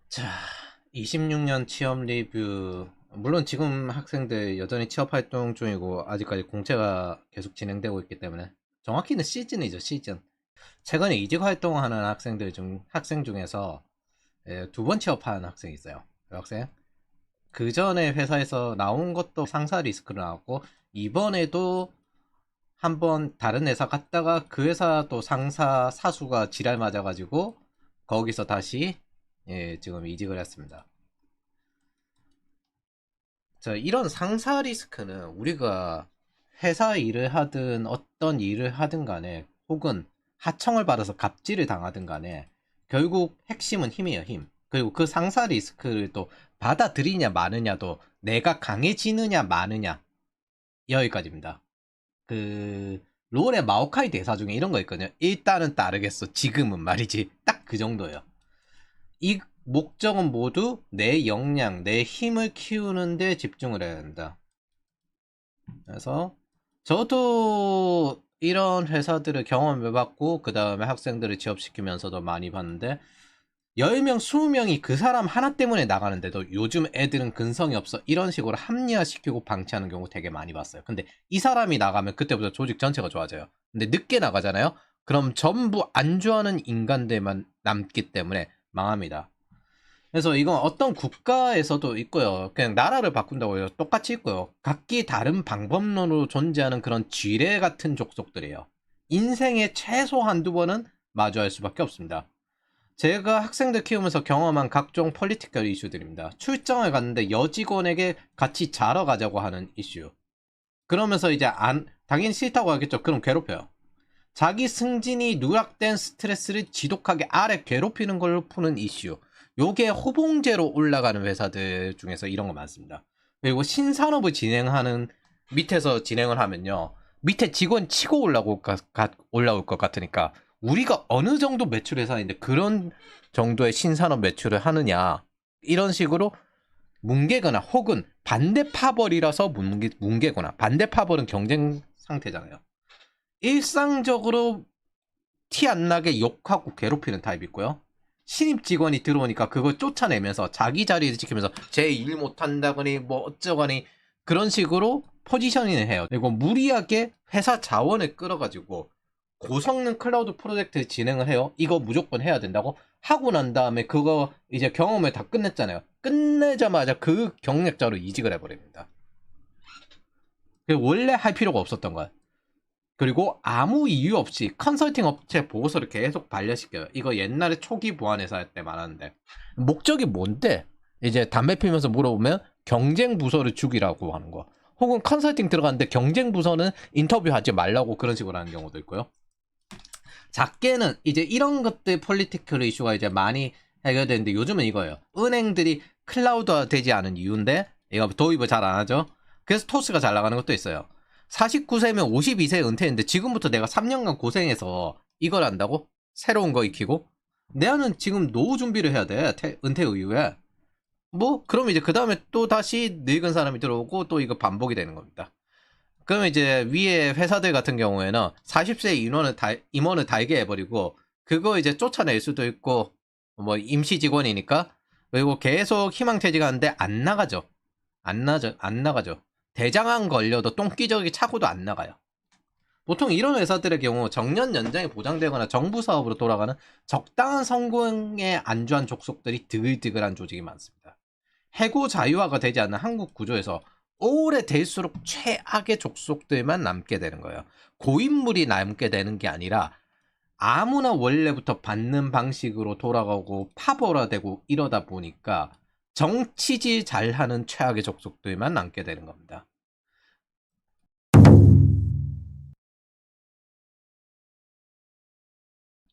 자, 26년 취업 리뷰. 물론 지금 학생들 여전히 취업 활동 중이고 아직까지 공채가 계속 진행되고 있기 때문에 정확히는 시즌이죠, 시즌. 최근에 이직 활동하는 학생 중에서 두 번 취업한 학생이 있어요. 그 학생. 그 전에 회사에서 나온 것도 상사 리스크로 나왔고 이번에도 한번 다른 회사 갔다가 그 회사 또 상사 사수가 지랄 맞아가지고 거기서 다시 지금 이직을 했습니다. 자, 이런 상사 리스크는 우리가 회사 일을 하든 어떤 일을 하든 간에 혹은 하청을 받아서 갑질을 당하든 간에 결국 핵심은 힘이에요, 힘. 그리고 그 상사 리스크를 또 받아들이냐 마느냐도 내가 강해지느냐 마느냐 여기까지입니다. 그 롤의 마오카이 대사 중에 이런 거 있거든요. 일단은 따르겠어. 지금은 말이지. 딱 그 정도예요. 이 목적은 모두 내 역량, 내 힘을 키우는데 집중을 해야 된다. 그래서 저도 이런 회사들을 경험해봤고 그 다음에 학생들을 취업시키면서도 많이 봤는데 10명, 20명이 그 사람 하나 때문에 나가는데도 요즘 애들은 근성이 없어 이런 식으로 합리화시키고 방치하는 경우 되게 많이 봤어요. 근데 이 사람이 나가면 그때부터 조직 전체가 좋아져요. 근데 늦게 나가잖아요. 그럼 전부 안 좋아하는 인간들만 남기 때문에 망합니다. 그래서 이건 어떤 국가에서도 있고요. 그냥 나라를 바꾼다고 해요. 똑같이 있고요. 각기 다른 방법론으로 존재하는 그런 쥐레 같은 족속들이에요. 인생에 최소 한두 번은 마주할 수밖에 없습니다. 제가 학생들 키우면서 경험한 각종 폴리티컬 이슈들입니다. 출장을 갔는데 여직원에게 같이 자러 가자고 하는 이슈. 그러면서 이제 당연히 싫다고 하겠죠. 그럼 괴롭혀요. 자기 승진이 누락된 스트레스를 지독하게 아래 괴롭히는 걸로 푸는 이슈. 요게 호봉제로 올라가는 회사들 중에서 이런 거 많습니다. 그리고 신산업을 진행하는 밑에서 진행을 하면요. 밑에 직원 치고 올라올 것 같으니까 우리가 어느 정도 매출 회사인데 그런 정도의 신산업 매출을 하느냐. 이런 식으로 뭉개거나 혹은 반대 파벌이라서 뭉개거나 반대 파벌은 경쟁 상태잖아요. 일상적으로 티 안 나게 욕하고 괴롭히는 타입 있고요. 신입 직원이 들어오니까 그걸 쫓아내면서 자기 자리를 지키면서 제 일 못한다거니 뭐 어쩌거니 그런 식으로 포지셔닝을 해요. 그리고 무리하게 회사 자원을 끌어가지고 고성능 클라우드 프로젝트를 진행을 해요. 이거 무조건 해야 된다고 하고 난 다음에 그거 이제 경험을 다 끝냈잖아요. 끝내자마자 그 경력자로 이직을 해버립니다. 원래 할 필요가 없었던 거야. 그리고 아무 이유 없이 컨설팅 업체 보고서를 계속 반려시켜요. 이거 옛날에 초기 보안회사 때 말하는데 목적이 뭔데? 이제 담배 피면서 물어보면 경쟁 부서를 죽이라고 하는 거. 혹은 컨설팅 들어갔는데 경쟁 부서는 인터뷰하지 말라고 그런 식으로 하는 경우도 있고요. 작게는 이제 이런 것들 폴리티컬 이슈가 이제 많이 해결되는데 요즘은 이거예요. 은행들이 클라우드화 되지 않은 이유인데 이거 도입을 잘 안 하죠. 그래서 토스가 잘 나가는 것도 있어요. 49세면 52세 은퇴했는데 지금부터 내가 3년간 고생해서 이걸 한다고? 새로운 거 익히고? 내가는 지금 노후 준비를 해야 돼. 은퇴 이후에. 뭐 그럼 이제 그 다음에 또 다시 늙은 사람이 들어오고 또 이거 반복이 되는 겁니다. 그러면 이제 위에 회사들 같은 경우에는 40세 임원을 달게 해버리고 그거 이제 쫓아낼 수도 있고 뭐 임시 직원이니까 그리고 계속 희망퇴직하는데 안 나가죠. 안 나가죠. 대장암 걸려도 똥기저귀 차고도 안 나가요. 보통 이런 회사들의 경우 정년 연장이 보장되거나 정부 사업으로 돌아가는 적당한 성공에 안주한 족속들이 드글드글한 조직이 많습니다. 해고 자유화가 되지 않는 한국 구조에서 오래 될수록 최악의 족속들만 남게 되는 거예요. 고인물이 남게 되는 게 아니라 아무나 원래부터 받는 방식으로 돌아가고 파벌화되고 이러다 보니까 정치질 잘하는 최악의 족속들만 남게 되는 겁니다.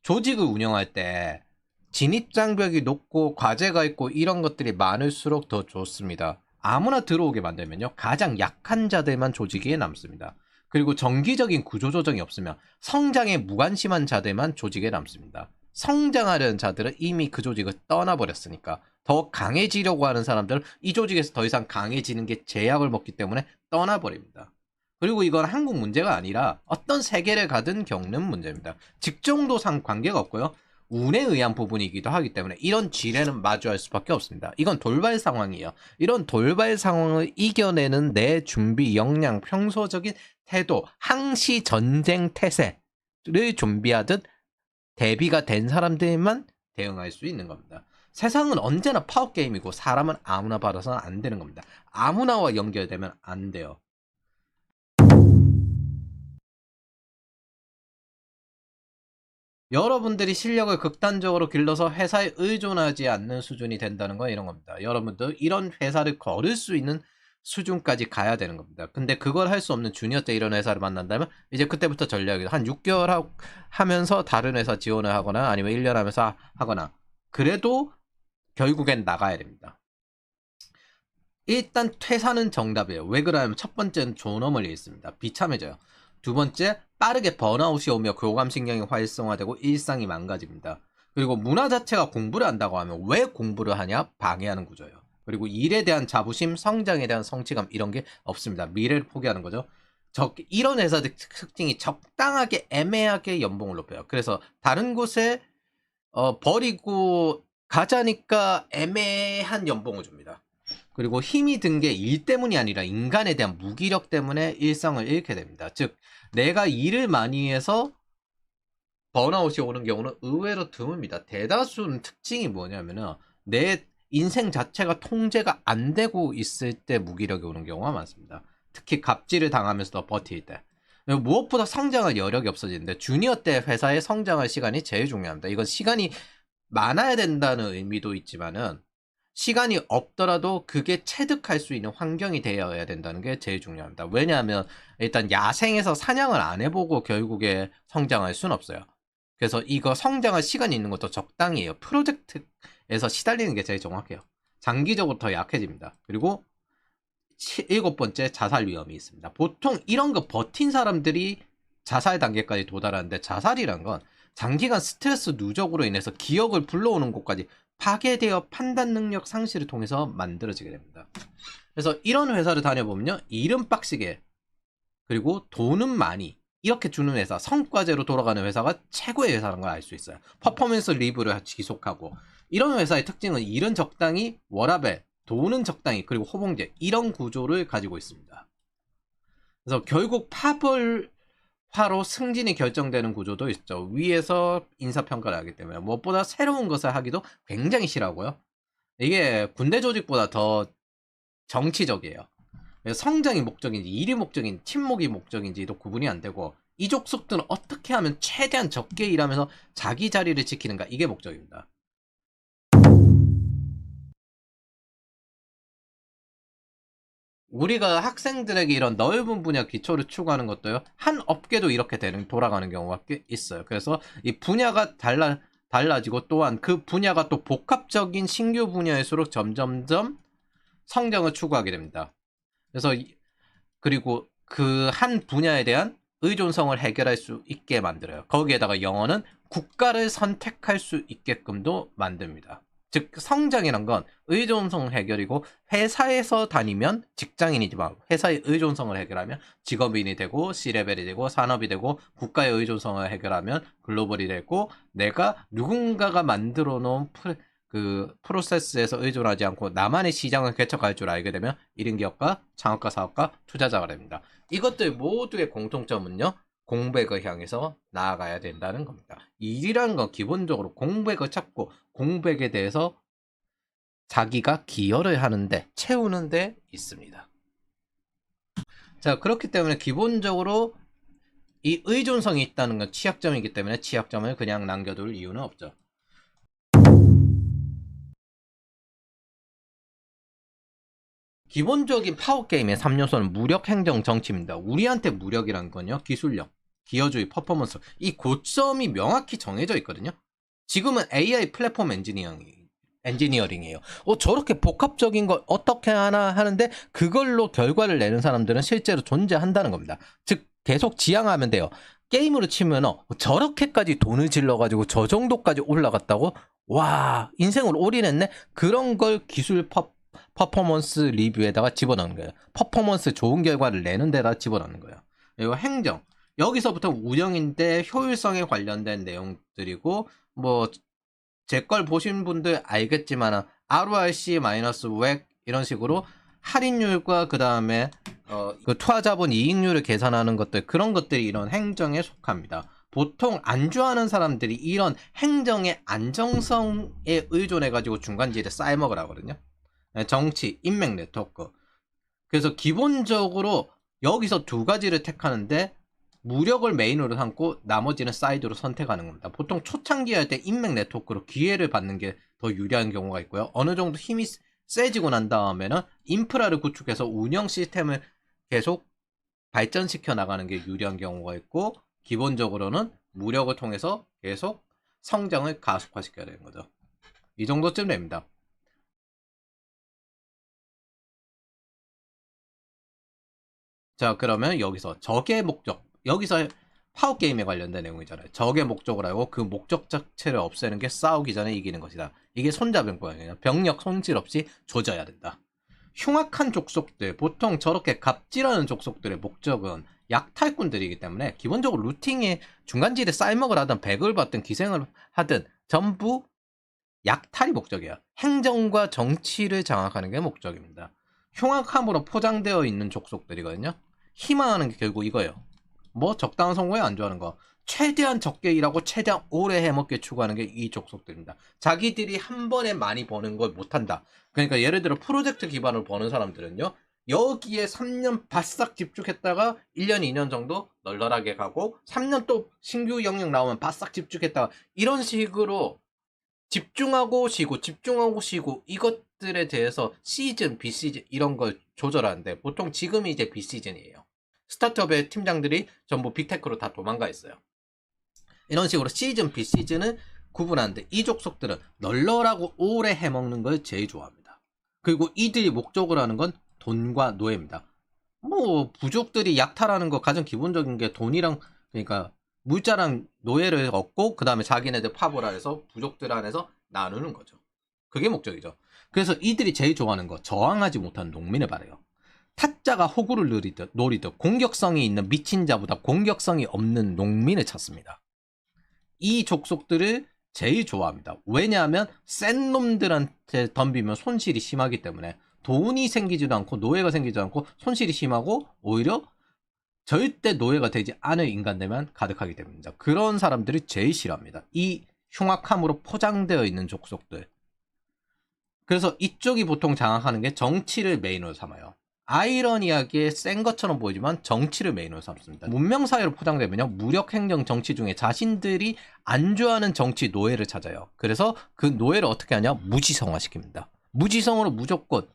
조직을 운영할 때 진입장벽이 높고 과제가 있고 이런 것들이 많을수록 더 좋습니다. 아무나 들어오게 만들면요. 가장 약한 자들만 조직에 남습니다. 그리고 정기적인 구조조정이 없으면 성장에 무관심한 자들만 조직에 남습니다. 성장하려는 자들은 이미 그 조직을 떠나버렸으니까 더 강해지려고 하는 사람들은 이 조직에서 더 이상 강해지는 게 제약을 먹기 때문에 떠나버립니다. 그리고 이건 한국 문제가 아니라 어떤 세계를 가든 겪는 문제입니다. 직종도상 관계가 없고요. 운에 의한 부분이기도 하기 때문에 이런 지뢰는 마주할 수밖에 없습니다. 이건 돌발 상황이에요. 이런 돌발 상황을 이겨내는 내 준비 역량, 평소적인 태도, 항시 전쟁 태세를 준비하듯 대비가 된 사람들만 대응할 수 있는 겁니다. 세상은 언제나 파워게임이고 사람은 아무나 받아서는 안 되는 겁니다. 아무나와 연결되면 안 돼요. 여러분들이 실력을 극단적으로 길러서 회사에 의존하지 않는 수준이 된다는 건 이런 겁니다. 여러분들 이런 회사를 걸을 수 있는 수준까지 가야 되는 겁니다. 근데 그걸 할 수 없는 주니어 때 이런 회사를 만난다면 이제 그때부터 전략이 한 6개월 하면서 다른 회사 지원을 하거나 아니면 1년 하면서 하거나 그래도 결국엔 나가야 됩니다. 일단 퇴사는 정답이에요. 왜 그러냐면 첫 번째는 존엄을 잃습니다. 비참해져요. 두 번째, 빠르게 번아웃이 오며 교감신경이 활성화되고 일상이 망가집니다. 그리고 문화 자체가 공부를 한다고 하면 왜 공부를 하냐? 방해하는 구조예요. 그리고 일에 대한 자부심, 성장에 대한 성취감 이런 게 없습니다. 미래를 포기하는 거죠. 이런 회사들 특징이 적당하게 애매하게 연봉을 높여요. 그래서 다른 곳에 버리고 가자니까 애매한 연봉을 줍니다. 그리고 힘이 든 게 일 때문이 아니라 인간에 대한 무기력 때문에 일상을 잃게 됩니다. 즉 내가 일을 많이 해서 번아웃이 오는 경우는 의외로 드뭅니다. 대다수는 특징이 뭐냐면은 내 인생 자체가 통제가 안 되고 있을 때 무기력이 오는 경우가 많습니다. 특히 갑질을 당하면서도 버틸 때. 무엇보다 성장할 여력이 없어지는데 주니어 때 회사에 성장할 시간이 제일 중요합니다. 이건 시간이 많아야 된다는 의미도 있지만은 시간이 없더라도 그게 체득할 수 있는 환경이 되어야 된다는 게 제일 중요합니다. 왜냐하면 일단 야생에서 사냥을 안 해보고 결국에 성장할 수는 없어요. 그래서 이거 성장할 시간이 있는 것도 적당히 해요. 프로젝트에서 시달리는 게 제일 정확해요. 장기적으로 더 약해집니다. 그리고 7번째 자살 위험이 있습니다. 보통 이런 거 버틴 사람들이 자살 단계까지 도달하는데 자살이란 건 장기간 스트레스 누적으로 인해서 기억을 불러오는 곳까지 파괴되어 판단 능력 상실을 통해서 만들어지게 됩니다. 그래서 이런 회사를 다녀보면요. 일은 빡시게 그리고 돈은 많이 이렇게 주는 회사, 성과제로 돌아가는 회사가 최고의 회사라는 걸 알 수 있어요. 퍼포먼스 리뷰를 지속하고 이런 회사의 특징은 일은 적당히 워라밸, 돈은 적당히 그리고 호봉제 이런 구조를 가지고 있습니다. 그래서 결국 파벌화로 승진이 결정되는 구조도 있죠. 위에서 인사평가를 하기 때문에 무엇보다 새로운 것을 하기도 굉장히 싫어하고요. 이게 군대 조직보다 더 정치적이에요. 성장이 목적인지 일이 목적인지 친목이 목적인지도 구분이 안 되고 이족 속들은 어떻게 하면 최대한 적게 일하면서 자기 자리를 지키는가 이게 목적입니다. 우리가 학생들에게 이런 넓은 분야 기초를 추구하는 것도요. 한 업계도 이렇게 돌아가는 경우가 꽤 있어요. 그래서 이 분야가 달라지고 또한 그 분야가 또 복합적인 신규 분야일수록 점점점 성장을 추구하게 됩니다. 그래서 그리고 그 한 분야에 대한 의존성을 해결할 수 있게 만들어요. 거기에다가 영어는 국가를 선택할 수 있게끔도 만듭니다. 즉 성장이란 건 의존성 해결이고 회사에서 다니면 직장인이지만 회사의 의존성을 해결하면 직업인이 되고 C레벨이 되고 산업이 되고 국가의 의존성을 해결하면 글로벌이 되고 내가 누군가가 만들어 놓은 그 프로세스에서 의존하지 않고 나만의 시장을 개척할 줄 알게 되면 1인 기업가, 창업가, 사업가, 투자자가 됩니다. 이것들 모두의 공통점은요. 공백을 향해서 나아가야 된다는 겁니다. 일이라는 건 기본적으로 공백을 찾고 공백에 대해서 자기가 기여를 하는데 채우는 데 있습니다. 자, 그렇기 때문에 기본적으로 이 의존성이 있다는 건 취약점이기 때문에 취약점을 그냥 남겨둘 이유는 없죠. 기본적인 파워게임의 3요소는 무력, 행정, 정치입니다. 우리한테 무력이란 건요. 기술력, 기여주의, 퍼포먼스 이 고점이 명확히 정해져 있거든요. 지금은 AI 플랫폼 엔지니어링이에요. 저렇게 복합적인 걸 어떻게 하나 하는데 그걸로 결과를 내는 사람들은 실제로 존재한다는 겁니다. 즉 계속 지향하면 돼요. 게임으로 치면 저렇게까지 돈을 질러가지고 저 정도까지 올라갔다고? 와 인생을 올인했네? 그런 걸 기술 퍼포먼스 리뷰에다가 집어넣는 거예요. 퍼포먼스 좋은 결과를 내는 데다 집어넣는 거예요. 그리고 행정. 여기서부터 운영인데 효율성에 관련된 내용들이고, 뭐 제 걸 보신 분들 알겠지만 RORC-WAC 이런 식으로 할인율과 그 다음에 그 투하자본 이익률을 계산하는 것들, 그런 것들이 이런 행정에 속합니다. 보통 안주하는 사람들이 이런 행정의 안정성에 의존해가지고 중간지대 쌓여먹으라 하거든요. 정치, 인맥 네트워크. 그래서 기본적으로 여기서 두 가지를 택하는데 무력을 메인으로 삼고 나머지는 사이드로 선택하는 겁니다. 보통 초창기 할 때 인맥 네트워크로 기회를 받는 게 더 유리한 경우가 있고요. 어느 정도 힘이 세지고 난 다음에는 인프라를 구축해서 운영 시스템을 계속 발전시켜 나가는 게 유리한 경우가 있고, 기본적으로는 무력을 통해서 계속 성장을 가속화시켜야 되는 거죠. 이 정도쯤 됩니다. 자, 그러면 여기서 적의 목적, 여기서 파워게임에 관련된 내용이잖아요. 적의 목적을 알고 그 목적 자체를 없애는 게 싸우기 전에 이기는 것이다. 이게 손자병법이에요. 병력 손실 없이 조져야 된다. 흉악한 족속들, 보통 저렇게 갑질하는 족속들의 목적은 약탈꾼들이기 때문에 기본적으로 루팅에 중간지대 쌀먹을 하든 백을 받든 기생을 하든 전부 약탈이 목적이야. 행정과 정치를 장악하는 게 목적입니다. 흉악함으로 포장되어 있는 족속들이거든요. 희망하는 게 결국 이거예요. 뭐 적당한 성공에 안주하는 거. 최대한 적게 일하고 최대한 오래 해먹게 추구하는 게 이 족속들입니다. 자기들이 한 번에 많이 버는 걸 못한다. 그러니까 예를 들어 프로젝트 기반으로 버는 사람들은요. 여기에 3년 바싹 집중했다가 1년, 2년 정도 널널하게 가고 3년 또 신규 영역 나오면 바싹 집중했다가 이런 식으로 집중하고 쉬고 집중하고 쉬고 이것들에 대해서 시즌, 비시즌 이런 걸 조절하는데 보통 지금이 이제 비시즌이에요. 스타트업의 팀장들이 전부 빅테크로 다 도망가 있어요. 이런 식으로 시즌, 비시즌을 구분하는데 이 족속들은 널널하고 오래 해먹는 걸 제일 좋아합니다. 그리고 이들이 목적으로 하는 건 돈과 노예입니다. 뭐 부족들이 약탈하는 거 가장 기본적인 게 돈이랑, 그러니까 물자랑 노예를 얻고 그 다음에 자기네들 파벌 안에서 부족들 안에서 나누는 거죠. 그게 목적이죠. 그래서 이들이 제일 좋아하는 거, 저항하지 못하는 농민을 말해요. 타짜가 호구를 노리듯 공격성이 있는 미친 자보다 공격성이 없는 농민을 찾습니다. 이 족속들을 제일 좋아합니다. 왜냐하면 센 놈들한테 덤비면 손실이 심하기 때문에 돈이 생기지도 않고 노예가 생기지도 않고 손실이 심하고 오히려 절대 노예가 되지 않을 인간들만 가득하기 때문입니다. 그런 사람들이 제일 싫어합니다. 이 흉악함으로 포장되어 있는 족속들. 그래서 이쪽이 보통 장악하는 게 정치를 메인으로 삼아요. 아이러니하게 센 것처럼 보이지만 정치를 메인으로 삼습니다. 문명사회로 포장되면요, 무력, 행정, 정치 중에 자신들이 안 좋아하는 정치 노예를 찾아요. 그래서 그 노예를 어떻게 하냐? 무지성화시킵니다. 무지성으로 무조건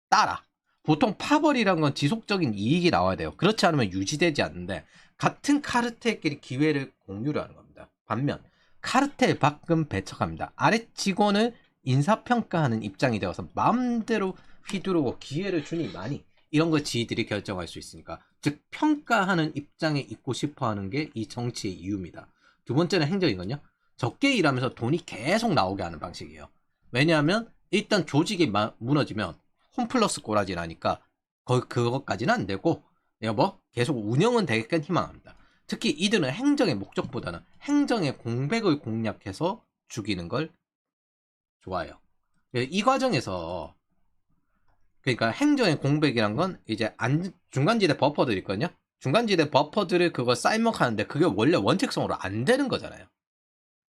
따라. 보통 파벌이란 건 지속적인 이익이 나와야 돼요. 그렇지 않으면 유지되지 않는데 같은 카르텔끼리 기회를 공유를 하는 겁니다. 반면 카르텔 밖은 배척합니다. 아래 직원을 인사평가하는 입장이 되어서 마음대로 휘두르고 기회를 주니 많이 이런 걸 지들이 결정할 수 있으니까, 즉 평가하는 입장에 있고 싶어하는 게 이 정치의 이유입니다. 두 번째는 행정이거든요. 적게 일하면서 돈이 계속 나오게 하는 방식이에요. 왜냐하면 일단 조직이 무너지면 홈플러스 꼬라지 나니까 그것까지는 안 되고 뭐 계속 운영은 되게끔 희망합니다. 특히 이들은 행정의 목적보다는 행정의 공백을 공략해서 죽이는 걸 좋아해요. 이 과정에서, 그러니까 행정의 공백이란 건 이제 중간지대 버퍼들 있거든요. 중간지대 버퍼들을 그걸 쌀먹하는데 그게 원래 원칙성으로 안 되는 거잖아요.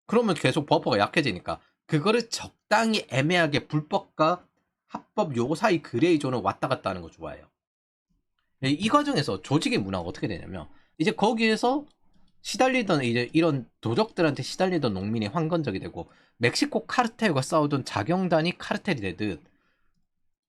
그러면 계속 버퍼가 약해지니까 그거를 적당히 애매하게 불법과 합법 요 사이 그레이 존을 왔다 갔다 하는 거 좋아해요. 이 과정에서 조직의 문화가 어떻게 되냐면 이제 거기에서 시달리던 이제 이런 도적들한테 시달리던 농민이 황건적이 되고 멕시코 카르텔과 싸우던 자경단이 카르텔이 되듯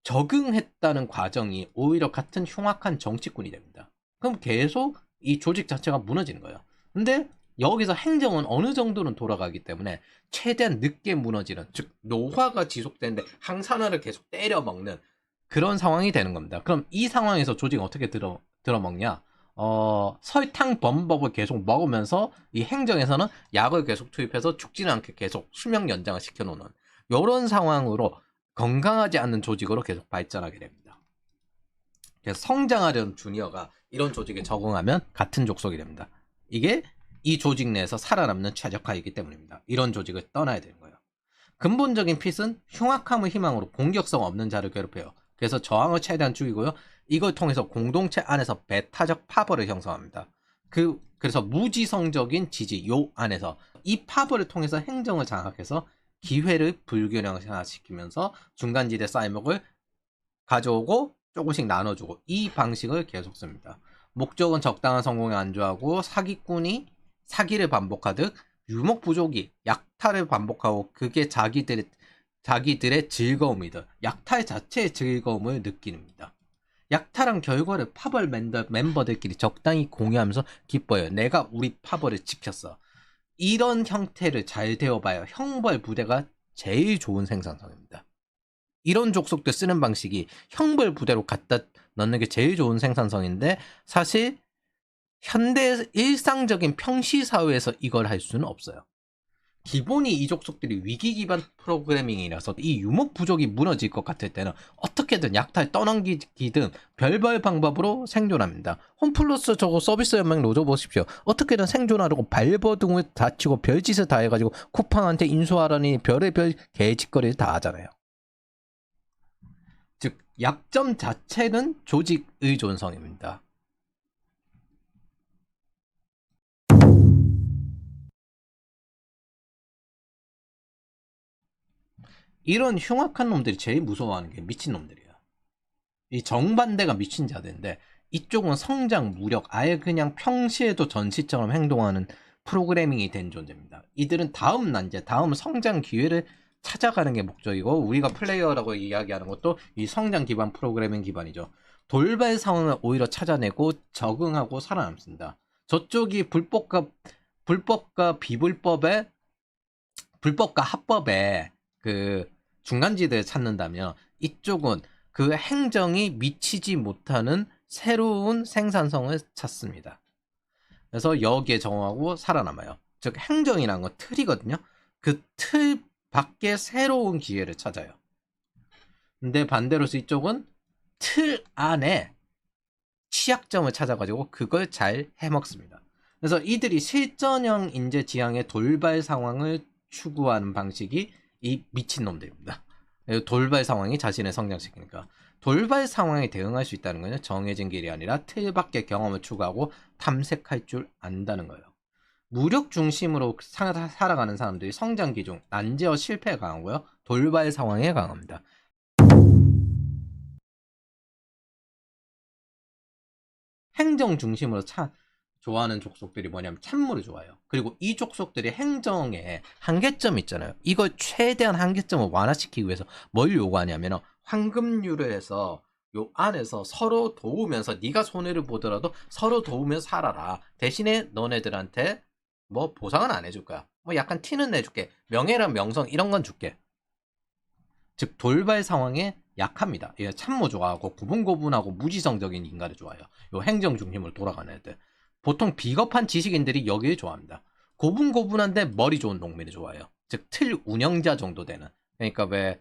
적응했다는 과정이 오히려 같은 흉악한 정치꾼이 됩니다. 그럼 계속 이 조직 자체가 무너지는 거예요. 근데 여기서 행정은 어느 정도는 돌아가기 때문에 최대한 늦게 무너지는, 즉 노화가 지속되는데 항산화를 계속 때려 먹는 그런 상황이 되는 겁니다. 그럼 이 상황에서 조직은 어떻게 들어먹냐? 설탕 범벅을 계속 먹으면서 이 행정에서는 약을 계속 투입해서 죽지는 않게 계속 수명 연장을 시켜놓는 이런 상황으로 건강하지 않는 조직으로 계속 발전하게 됩니다. 그래서 성장하려는 주니어가 이런 조직에 적응하면 같은 족속이 됩니다. 이게 이 조직 내에서 살아남는 최적화이기 때문입니다. 이런 조직을 떠나야 되는 거예요. 근본적인 핏은 흉악함을 희망으로 공격성 없는 자를 괴롭혀요. 그래서 저항을 최대한 줄이고요. 이걸 통해서 공동체 안에서 배타적 파벌을 형성합니다. 그래서 무지성적인 지지 요 안에서 이 파벌을 통해서 행정을 장악해서 기회를 불균형화시키면서 중간지대 쌀먹을 가져오고 조금씩 나눠주고 이 방식을 계속 씁니다. 목적은 적당한 성공에 안주하고 사기꾼이 사기를 반복하듯 유목부족이 약탈을 반복하고 그게 자기들의 즐거움이다. 약탈 자체의 즐거움을 느낍니다. 약탈한 결과를 파벌 멤버들끼리 적당히 공유하면서 기뻐요. 내가 우리 파벌을 지켰어. 이런 형태를 잘 되어봐야 형벌 부대가 제일 좋은 생산성입니다. 이런 족속들 쓰는 방식이 형벌 부대로 갖다 넣는 게 제일 좋은 생산성인데 사실 현대 일상적인 평시 사회에서 이걸 할 수는 없어요. 기본이 이 족속들이 위기 기반 프로그래밍이라서 이 유목 부족이 무너질 것 같을 때는 어떻게든 약탈 떠넘기든 별별 방법으로 생존합니다. 홈플러스 저거 서비스 연맹 노조 보십시오. 어떻게든 생존하려고 발버둥을 다치고 별짓을 다 해가지고 쿠팡한테 인수하라니 별의별 개짓거리를 다 하잖아요. 즉 약점 자체는 조직 의존성입니다. 이런 흉악한 놈들이 제일 무서워하는 게 미친놈들이야. 이 정반대가 미친 자들인데 이쪽은 성장, 무력, 아예 그냥 평시에도 전시처럼 행동하는 프로그래밍이 된 존재입니다. 이들은 다음 난제, 다음 성장 기회를 찾아가는 게 목적이고 우리가 플레이어라고 이야기하는 것도 이 성장 기반 프로그래밍 기반이죠. 돌발 상황을 오히려 찾아내고 적응하고 살아남습니다. 저쪽이 불법과 비불법의 불법과 합법의 그 중간지대를 찾는다면 이쪽은 그 행정이 미치지 못하는 새로운 생산성을 찾습니다. 그래서 여기에 적응하고 살아남아요. 즉 행정이라는 건 틀이거든요. 그 틀 밖에 새로운 기회를 찾아요. 근데 반대로서 이쪽은 틀 안에 취약점을 찾아가지고 그걸 잘 해먹습니다. 그래서 이들이 실전형 인재 지향의 돌발 상황을 추구하는 방식이 이 미친놈들입니다. 돌발 상황이 자신을 성장시키니까. 돌발 상황에 대응할 수 있다는 것은 정해진 길이 아니라 틀 밖의 경험을 추구하고 탐색할 줄 안다는 거예요. 무력 중심으로 살아가는 사람들이 성장 기중, 난제와 실패에 강하고요. 돌발 상황에 강합니다. 행정 중심으로 좋아하는 족속들이 뭐냐면 참모를 좋아해요. 그리고 이 족속들이 행정에 한계점이 있잖아요. 이걸 최대한 한계점을 완화시키기 위해서 뭘 요구하냐면 황금률을 해서 요 안에서 서로 도우면서 네가 손해를 보더라도 서로 도우면서 살아라. 대신에 너네들한테 뭐 보상은 안 해줄 거야. 뭐 약간 티는 내줄게. 명예랑 명성 이런 건 줄게. 즉 돌발 상황에 약합니다. 예, 참모 좋아하고 고분고분하고 무지성적인 인간을 좋아해요. 요 행정 중심으로 돌아가는 애들. 보통 비겁한 지식인들이 여기를 좋아합니다. 고분고분한데 머리 좋은 농민을 좋아해요. 즉 틀 운영자 정도 되는. 그러니까 왜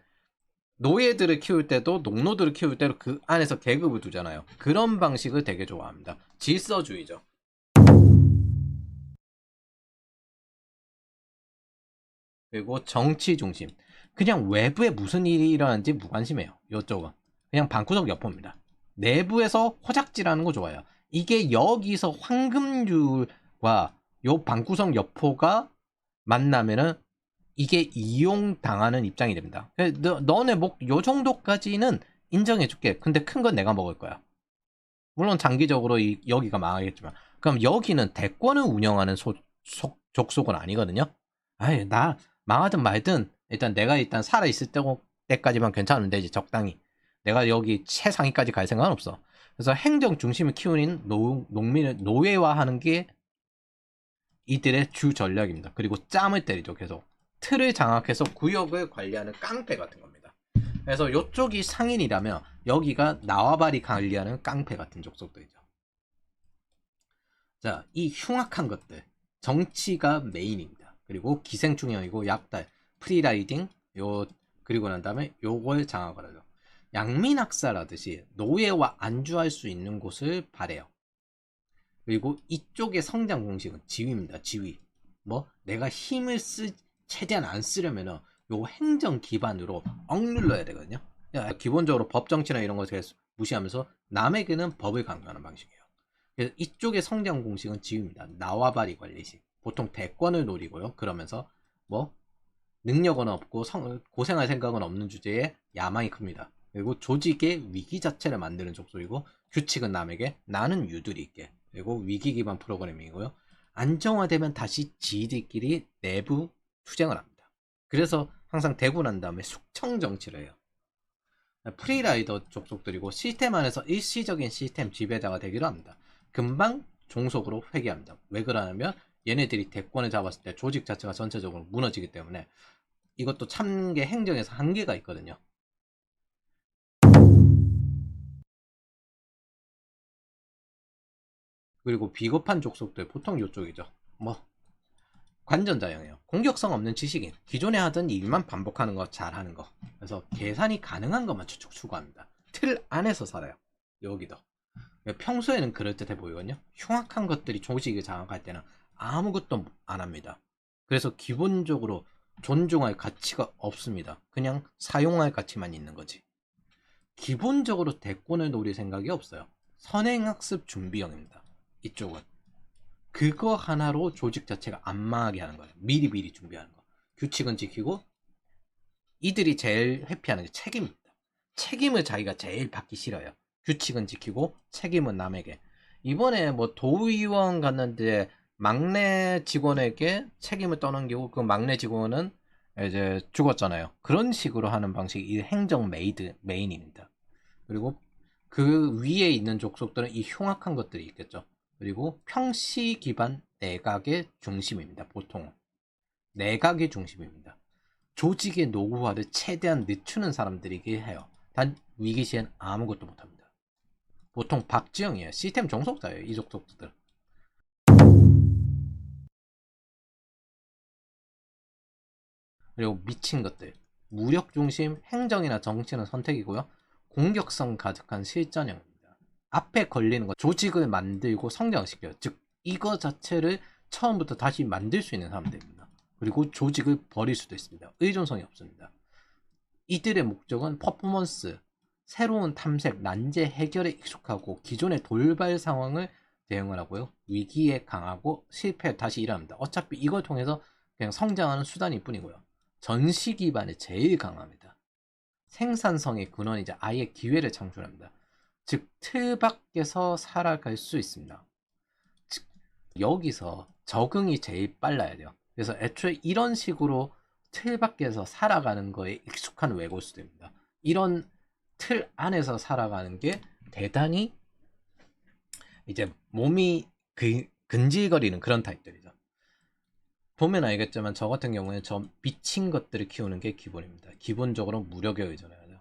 노예들을 키울 때도 농노들을 키울 때도 그 안에서 계급을 두잖아요. 그런 방식을 되게 좋아합니다. 질서주의죠. 그리고 정치 중심. 그냥 외부에 무슨 일이 일어나는지 무관심해요. 이쪽은. 그냥 방구석 여포입니다. 내부에서 호작질하는 거 좋아요. 이게 여기서 황금률과 요 방구석 여포가 만나면은 이게 이용당하는 입장이 됩니다. 너네 요 정도까지는 인정해줄게. 근데 큰 건 내가 먹을 거야. 물론 장기적으로 여기가 망하겠지만. 그럼 여기는 대권을 운영하는 족속은 아니거든요. 아이, 나 망하든 말든 일단 내가 일단 살아있을 때까지만 괜찮으면 되지. 적당히. 내가 여기 최상위까지 갈 생각은 없어. 그래서 행정 중심을 키우는 농민을 노예화하는 게 이들의 주 전략입니다. 그리고 짬을 때리죠. 계속. 틀을 장악해서 구역을 관리하는 깡패 같은 겁니다. 그래서 이쪽이 상인이라면 여기가 나와바리 관리하는 깡패 같은 족속들이죠. 자, 이 흉악한 것들. 정치가 메인입니다. 그리고 기생충형이고 약달, 프리라이딩, 그리고 난 다음에 요걸 장악을 하죠. 양민학살하듯이 노예와 안주할 수 있는 곳을 바래요. 그리고 이쪽의 성장 공식은 지위입니다. 지위. 뭐 내가 힘을 최대한 안 쓰려면은 요 행정 기반으로 억눌러야 되거든요. 기본적으로 법 정치나 이런 것을 무시하면서 남에게는 법을 강요하는 방식이에요. 그래서 이쪽의 성장 공식은 지위입니다. 나와바리 관리식. 보통 대권을 노리고요. 그러면서 뭐 능력은 없고 고생할 생각은 없는 주제에 야망이 큽니다. 그리고 조직의 위기 자체를 만드는 족속이고 규칙은 남에게, 나는 유들이 있게. 그리고 위기 기반 프로그래밍이고요. 안정화되면 다시 지들끼리 내부 투쟁을 합니다. 그래서 항상 되고 난 다음에 숙청 정치를 해요. 프리라이더 족속들이고 시스템 안에서 일시적인 시스템 지배자가 되기도 합니다. 금방 종속으로 회귀합니다. 왜 그러냐면 얘네들이 대권을 잡았을 때 조직 자체가 전체적으로 무너지기 때문에. 이것도 참게 행정에서 한계가 있거든요. 그리고 비겁한 족속들 보통 이쪽이죠. 뭐 관전자형이에요. 공격성 없는 지식인, 기존에 하던 일만 반복하는 거, 잘하는 거. 그래서 계산이 가능한 것만 추측 추구합니다. 틀 안에서 살아요. 여기도 평소에는 그럴듯해 보이거든요. 흉악한 것들이 조직을 장악할 때는 아무것도 안 합니다. 그래서 기본적으로 존중할 가치가 없습니다. 그냥 사용할 가치만 있는 거지. 기본적으로 대권을 노릴 생각이 없어요. 선행학습 준비형입니다. 이쪽은 그거 하나로 조직 자체가 안 망하게 하는 거예요. 미리미리 준비하는 거. 규칙은 지키고 이들이 제일 회피하는 게 책임입니다. 책임을 자기가 제일 받기 싫어요. 규칙은 지키고 책임은 남에게. 이번에 뭐 도의원 갔는데 막내 직원에게 책임을 떠넘기고 그 막내 직원은 이제 죽었잖아요. 그런 식으로 하는 방식이 이 행정 메인입니다. 그리고 그 위에 있는 족속들은 이 흉악한 것들이 있겠죠. 그리고 평시 기반 내각의 중심입니다. 보통 내각의 중심입니다. 조직의 노후화를 최대한 늦추는 사람들이긴 해요. 단 위기 시엔 아무것도 못합니다. 보통 박지영이에요. 시스템 종속자예요. 이 족속들. 그리고 미친 것들. 무력 중심 행정이나 정치는 선택이고요. 공격성 가득한 실전형입니다. 앞에 걸리는 거 조직을 만들고 성장시켜요. 즉 이거 자체를 처음부터 다시 만들 수 있는 사람들입니다. 그리고 조직을 버릴 수도 있습니다. 의존성이 없습니다. 이들의 목적은 퍼포먼스, 새로운 탐색, 난제 해결에 익숙하고 기존의 돌발 상황을 대응을 하고요. 위기에 강하고 실패 다시 일어납니다. 어차피 이걸 통해서 그냥 성장하는 수단일 뿐이고요. 전시 기반에 제일 강합니다. 생산성의 근원이자 아예 기회를 창출합니다. 즉, 틀 밖에서 살아갈 수 있습니다. 즉, 여기서 적응이 제일 빨라야 돼요. 그래서 애초에 이런 식으로 틀 밖에서 살아가는 거에 익숙한 외골수들입니다. 이런 틀 안에서 살아가는 게 대단히 이제 몸이 근질거리는 그런 타입들이죠. 보면 알겠지만 저 같은 경우에 저 미친 것들을 키우는 게 기본입니다. 기본적으로 무력에 의존해야 돼요.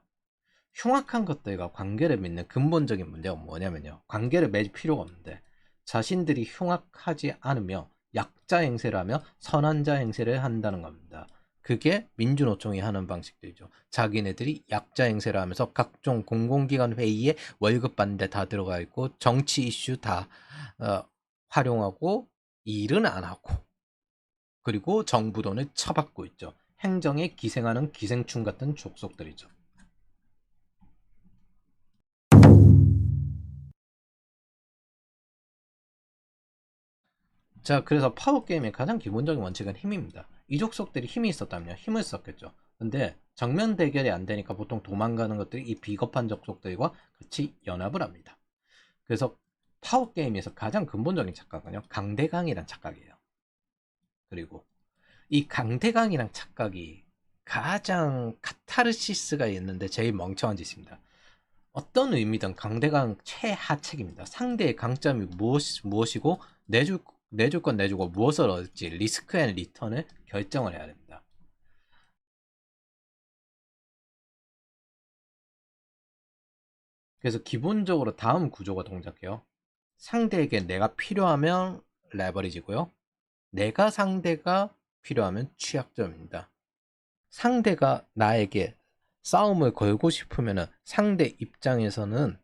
흉악한 것들과 관계를 맺는 근본적인 문제가 뭐냐면요. 관계를 맺을 필요가 없는데 자신들이 흉악하지 않으며 약자 행세를 하며 선한자 행세를 한다는 겁니다. 그게 민주노총이 하는 방식들이죠. 자기네들이 약자 행세를 하면서 각종 공공기관 회의에 월급 받는데 다 들어가 있고 정치 이슈 다 활용하고 일은 안 하고 그리고 정부 돈을 처받고 있죠. 행정에 기생하는 기생충 같은 족속들이죠. 자, 그래서 파워게임의 가장 기본적인 원칙은 힘입니다. 이 족속들이 힘이 있었다면 힘을 썼겠죠. 근데 정면 대결이 안 되니까 보통 도망가는 것들이 이 비겁한 족속들과 같이 연합을 합니다. 그래서 파워게임에서 가장 근본적인 착각은요, 강대강이란 착각이에요. 그리고 이 강대강이란 착각이 가장 카타르시스가 있는데 제일 멍청한 짓입니다. 어떤 의미든 강대강 최하책입니다. 상대의 강점이 무엇이고 내줄 건 내주고 무엇을 얻을지 리스크 앤 리턴을 결정을 해야 됩니다. 그래서 기본적으로 다음 구조가 동작해요. 상대에게 내가 필요하면 레버리지고요. 내가 상대가 필요하면 취약점입니다. 상대가 나에게 싸움을 걸고 싶으면 상대 입장에서는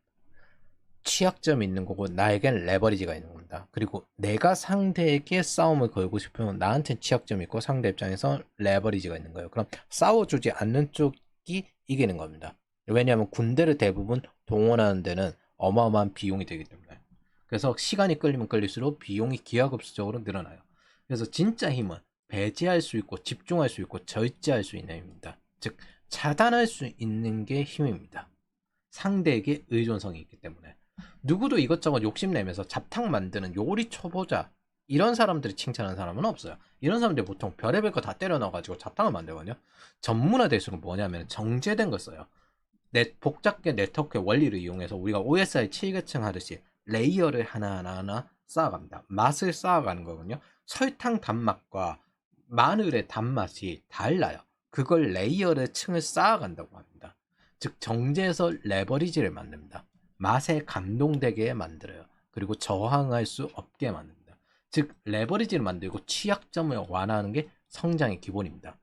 취약점이 있는 거고 나에겐 레버리지가 있는 겁니다. 그리고 내가 상대에게 싸움을 걸고 싶으면 나한테 취약점이 있고 상대 입장에서 레버리지가 있는 거예요. 그럼 싸워주지 않는 쪽이 이기는 겁니다. 왜냐하면 군대를 대부분 동원하는 데는 어마어마한 비용이 되기 때문에. 그래서 시간이 끌리면 끌릴수록 비용이 기하급수적으로 늘어나요. 그래서 진짜 힘은 배제할 수 있고 집중할 수 있고 절제할 수 있는 힘입니다. 즉 차단할 수 있는 게 힘입니다. 상대에게 의존성이 있기 때문에. 누구도 이것저것 욕심내면서 잡탕 만드는 요리 초보자 이런 사람들이 칭찬하는 사람은 없어요. 이런 사람들이 보통 별의별 거 다 때려 넣어가지고 잡탕을 만들거든요. 전문화될수록 뭐냐면 정제된 걸 써요. 복잡하게 네트워크의 원리를 이용해서 우리가 OSI 7계층 하듯이 레이어를 하나하나 쌓아갑니다. 맛을 쌓아가는 거거든요. 설탕 단맛과 마늘의 단맛이 달라요. 그걸 레이어를 층을 쌓아간다고 합니다. 즉 정제해서 레버리지를 만듭니다. 맛에 감동되게 만들어요. 그리고 저항할 수 없게 만듭니다. 즉 레버리지를 만들고 취약점을 완화하는 게 성장의 기본입니다.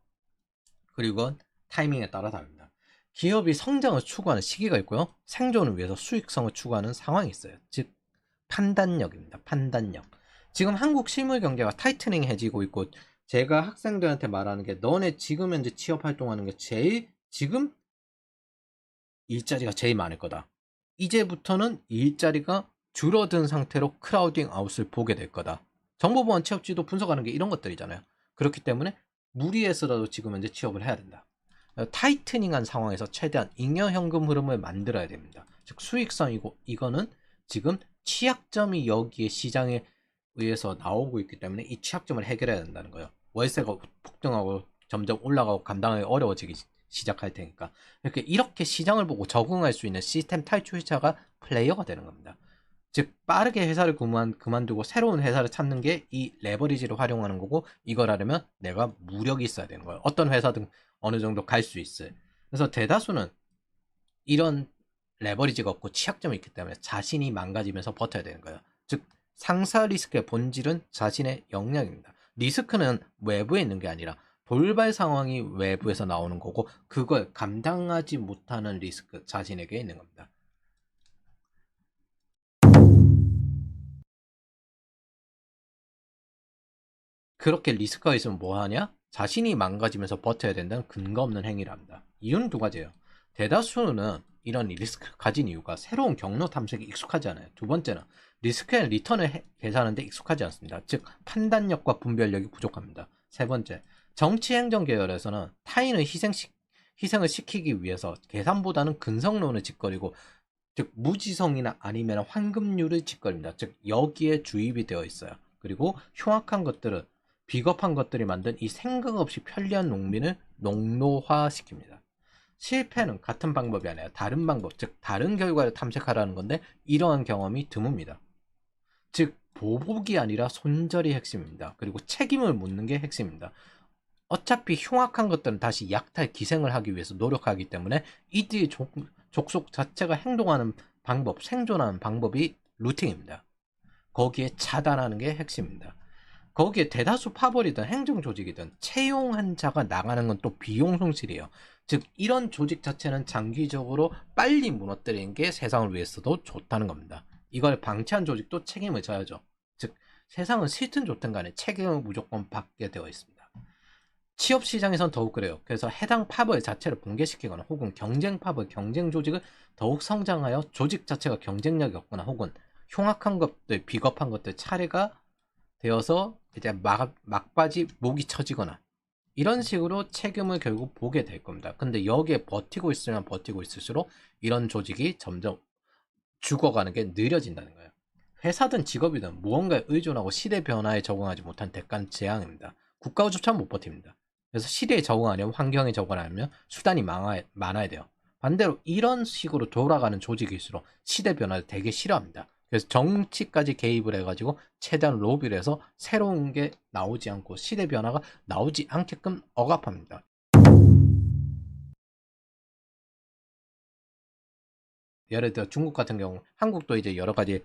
그리고 타이밍에 따라 다릅니다. 기업이 성장을 추구하는 시기가 있고요. 생존을 위해서 수익성을 추구하는 상황이 있어요. 즉 판단력입니다. 판단력. 지금 한국 실물 경제가 타이트닝해지고 있고 제가 학생들한테 말하는 게 너네 지금 현재 취업 활동하는 게 제일 지금 일자리가 제일 많을 거다. 이제부터는 일자리가 줄어든 상태로 크라우딩 아웃을 보게 될 거다. 정보보안 취업지도 분석하는 게 이런 것들이잖아요. 그렇기 때문에 무리해서라도 지금 현재 취업을 해야 된다. 타이트닝한 상황에서 최대한 잉여 현금 흐름을 만들어야 됩니다. 즉 수익성이고 이거는 지금 취약점이 여기에 시장에 의해서 나오고 있기 때문에 이 취약점을 해결해야 된다는 거예요. 월세가 폭등하고 점점 올라가고 감당하기 어려워지기 시작할 테니까 이렇게 시장을 보고 적응할 수 있는 시스템 탈출자가 플레이어가 되는 겁니다. 즉 빠르게 회사를 그만두고 새로운 회사를 찾는 게 이 레버리지를 활용하는 거고 이걸 하려면 내가 무력이 있어야 되는 거예요. 어떤 회사든 어느 정도 갈 수 있어요. 그래서 대다수는 이런 레버리지가 없고 취약점이 있기 때문에 자신이 망가지면서 버텨야 되는 거예요. 즉 상사 리스크의 본질은 자신의 역량입니다. 리스크는 외부에 있는 게 아니라 돌발 상황이 외부에서 나오는 거고 그걸 감당하지 못하는 리스크 자신에게 있는 겁니다. 그렇게 리스크가 있으면 뭐하냐? 자신이 망가지면서 버텨야 된다는 근거 없는 행위랍니다. 이유는 두 가지예요. 대다수는 이런 리스크를 가진 이유가 새로운 경로 탐색에 익숙하지 않아요. 두 번째는 리스크의 리턴을 계산하는데 익숙하지 않습니다. 즉 판단력과 분별력이 부족합니다. 세 번째, 정치행정 계열에서는 타인을 희생을 시키기 위해서 계산보다는 근성론을 짓거리고 즉 무지성이나 아니면 환급률을 짓거립니다. 즉 여기에 주입이 되어 있어요. 그리고 흉악한 것들은 비겁한 것들이 만든 이 생각 없이 편리한 농민을 농노화시킵니다. 실패는 같은 방법이 아니라 다른 방법, 즉 다른 결과를 탐색하라는 건데 이러한 경험이 드뭅니다. 즉 보복이 아니라 손절이 핵심입니다. 그리고 책임을 묻는 게 핵심입니다. 어차피 흉악한 것들은 다시 약탈 기생을 하기 위해서 노력하기 때문에 이들의 족속 자체가 행동하는 방법, 생존하는 방법이 루팅입니다. 거기에 차단하는 게 핵심입니다. 거기에 대다수 파벌이든 행정조직이든 채용한 자가 나가는 건 또 비용 손실이에요. 즉 이런 조직 자체는 장기적으로 빨리 무너뜨리는 게 세상을 위해서도 좋다는 겁니다. 이걸 방치한 조직도 책임을 져야죠. 즉 세상은 싫든 좋든 간에 책임을 무조건 받게 되어 있습니다. 취업 시장에선 더욱 그래요. 그래서 해당 파벌 자체를 붕괴시키거나 혹은 경쟁 파벌, 경쟁 조직을 더욱 성장하여 조직 자체가 경쟁력이 없거나 혹은 흉악한 것들, 비겁한 것들 차례가 되어서 이제 막바지 목이 처지거나 이런 식으로 책임을 결국 보게 될 겁니다. 근데 여기에 버티고 있으면 버티고 있을수록 이런 조직이 점점 죽어가는 게 느려진다는 거예요. 회사든 직업이든 무언가에 의존하고 시대 변화에 적응하지 못한 대가는 재앙입니다. 국가우주처럼 못 버팁니다. 그래서 시대에 적응하려면 환경에 적응하려면 수단이 많아야 돼요. 반대로 이런 식으로 돌아가는 조직일수록 시대 변화를 되게 싫어합니다. 그래서 정치까지 개입을 해가지고 최대한 로비를 해서 새로운 게 나오지 않고 시대 변화가 나오지 않게끔 억압합니다. 예를 들어 중국 같은 경우 한국도 이제 여러 가지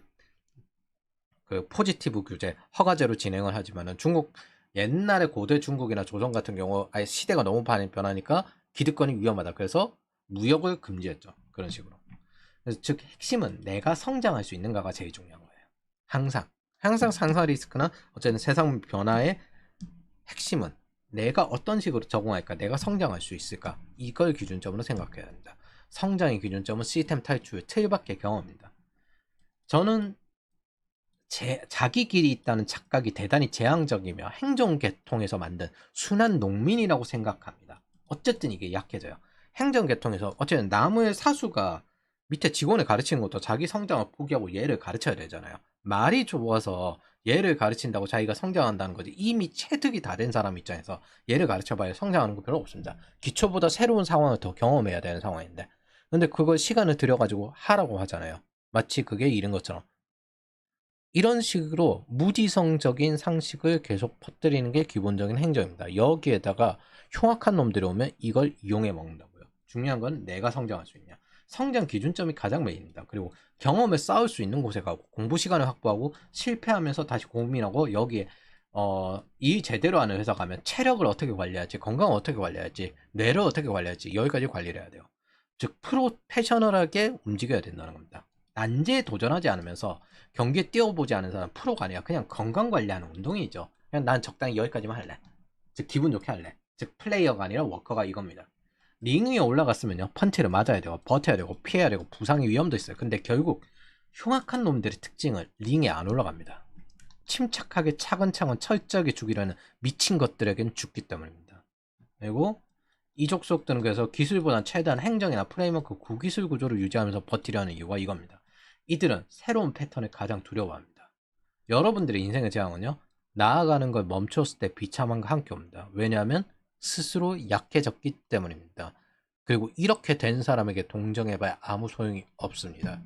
그 포지티브 규제 허가제로 진행을 하지만은 중국 옛날에 고대 중국이나 조선 같은 경우 아예 시대가 너무 변하니까 기득권이 위험하다. 그래서 무역을 금지했죠. 그런 식으로. 그래서 즉 핵심은 내가 성장할 수 있는가가 제일 중요한 거예요. 항상 상사 리스크나 어쨌든 세상 변화의 핵심은 내가 어떤 식으로 적응할까, 내가 성장할 수 있을까, 이걸 기준점으로 생각해야 합니다. 성장의 기준점은 시스템 탈출, 틀밖의 경험입니다. 저는 자기 길이 있다는 착각이 대단히 재앙적이며 행정계통에서 만든 순한 농민이라고 생각합니다. 어쨌든 이게 약해져요. 행정계통에서 어쨌든 나무의 사수가 밑에 직원을 가르치는 것도 자기 성장을 포기하고 얘를 가르쳐야 되잖아요. 말이 좋아서 얘를 가르친다고 자기가 성장한다는 거지. 이미 체득이 다 된 사람 입장에서 얘를 가르쳐봐야 성장하는 거 별로 없습니다. 기초보다 새로운 상황을 더 경험해야 되는 상황인데, 근데 그걸 시간을 들여가지고 하라고 하잖아요. 마치 그게 일인 것처럼. 이런 식으로 무지성적인 상식을 계속 퍼뜨리는 게 기본적인 행정입니다. 여기에다가 흉악한 놈들이 오면 이걸 이용해 먹는다고요. 중요한 건 내가 성장할 수 있냐. 성장 기준점이 가장 메인입니다. 그리고 경험을 쌓을 수 있는 곳에 가고 공부 시간을 확보하고 실패하면서 다시 고민하고 여기에 일 제대로 하는 회사 가면 체력을 어떻게 관리할지, 건강을 어떻게 관리할지, 뇌를 어떻게 관리할지 여기까지 관리를 해야 돼요. 즉 프로페셔널하게 움직여야 된다는 겁니다. 난제에 도전하지 않으면서 경기에 뛰어보지 않은 사람 프로가 아니야. 그냥 건강관리하는 운동이죠. 그냥 난 적당히 여기까지만 할래. 즉 기분 좋게 할래. 즉 플레이어가 아니라 워커가 이겁니다. 링 위에 올라갔으면요, 펀치를 맞아야 되고 버텨야 되고 피해야 되고 부상의 위험도 있어요. 근데 결국 흉악한 놈들의 특징을 링에 안 올라갑니다. 침착하게 차근차근 철저하게 죽이려는 미친 것들에겐 죽기 때문입니다. 그리고 이족속들은 그래서 기술보단 최대한 행정이나 프레임워크 구기술 구조를 유지하면서 버티려는 이유가 이겁니다. 이들은 새로운 패턴을 가장 두려워합니다. 여러분들의 인생의 재앙은요, 나아가는 걸 멈췄을 때 비참함과 함께 옵니다. 왜냐하면 스스로 약해졌기 때문입니다. 그리고 이렇게 된 사람에게 동정해봐야 아무 소용이 없습니다.